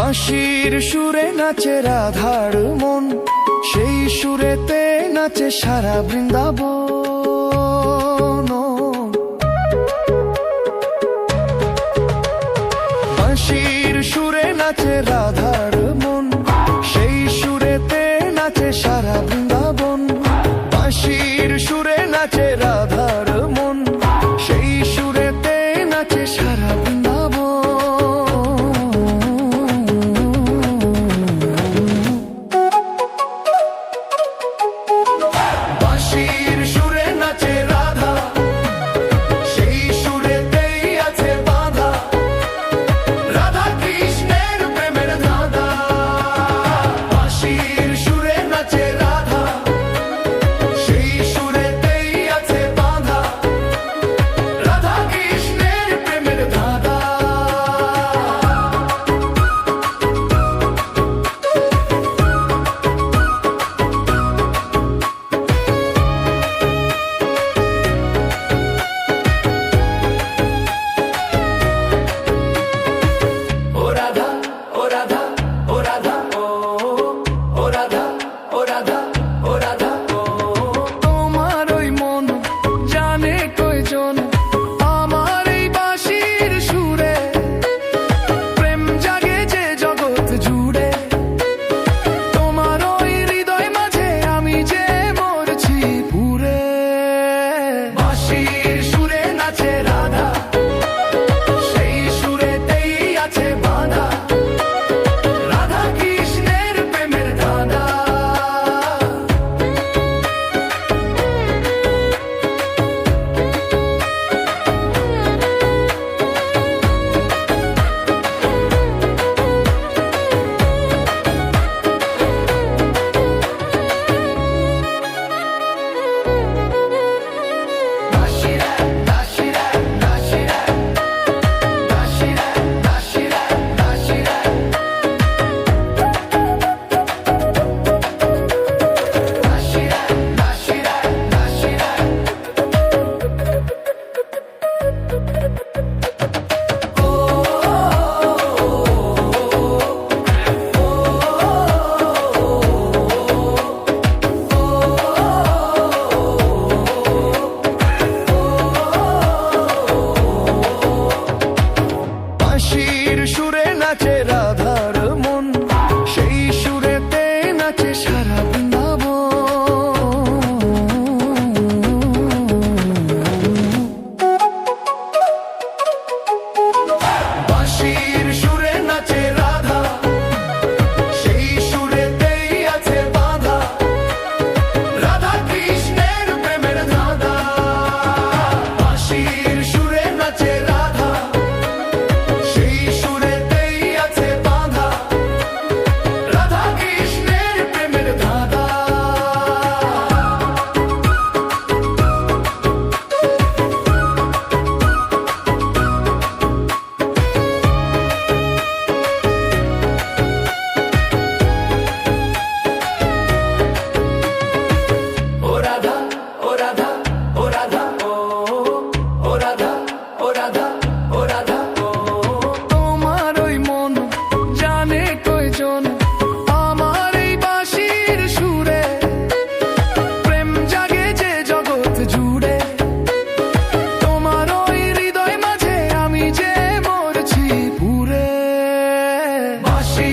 বাঁশির সুরে নাচে রাধার মন, সেই সুরেতে নাচে সারা বৃন্দাবন। বাঁশির সুরে নাচে রাধার মন, সেই সুরেতে নাচে সারা বৃন্দাবন। বাঁশির সুরে নাচে রাধার মন, সেই সুরেতে নাচে সারা বৃন্দাবন। বাঁশির সুরে নাচে রাধা, সেই সুরেতেই আছে বাঁধা রাধা কৃষ্ণের প্রেমের ধাঁধা। বাঁশির সুরে নাচে রাধা, সেই সুরেতেই আছে বাঁধা রাধা কৃষ্ণের প্রেমের ধাঁধা। ও রাধা, ও রাধা, ও রাধা, ও রাধা, ও রাধা, ও রাধা, তোমার ওই মন জানে কয়জন, আমার এই বাঁশির সুরে প্রেম জাগে যে জগৎ জুড়ে। তোমার ওই হৃদয় মাঝে আমি যে মরছি পুরে। বাঁশির সুরে নাচে রাধা, সেই সুরেতেই আছে বাঁধা রাধা কৃষ্ণের প্রেমের ধাঁধা। Dashira, dashira, dashira, dashira, dashira, dashira, dashira, dashira, dashira, বাঁশির সুরে নাচে রাধার মন, সেই সুরেতে নাচে সারা বৃন্দাবন। বাঁশির সুরে নাচে রাধা, সেই সুরেতেই আছে বাঁধা রাধা কৃষ্ণের প্রেমের ধাঁধা। বাঁশির সুরে নাচে রাধা, সেই সুরেতেই আছে বাঁধা রাধা কৃষ্ণের প্রেমের ধাঁধা। ও রাধা, ও রাধা, ও রাধা, ও রাধা, ও রাধা, ও রাধা, তোমার ওই মন জানে কয়জন, আমার এই বাঁশির সুরে প্রেম জাগে যে জগৎ জুড়ে। তোমার ওই হৃদয় মাঝে আমি যে মরছি পুরে। বাঁশি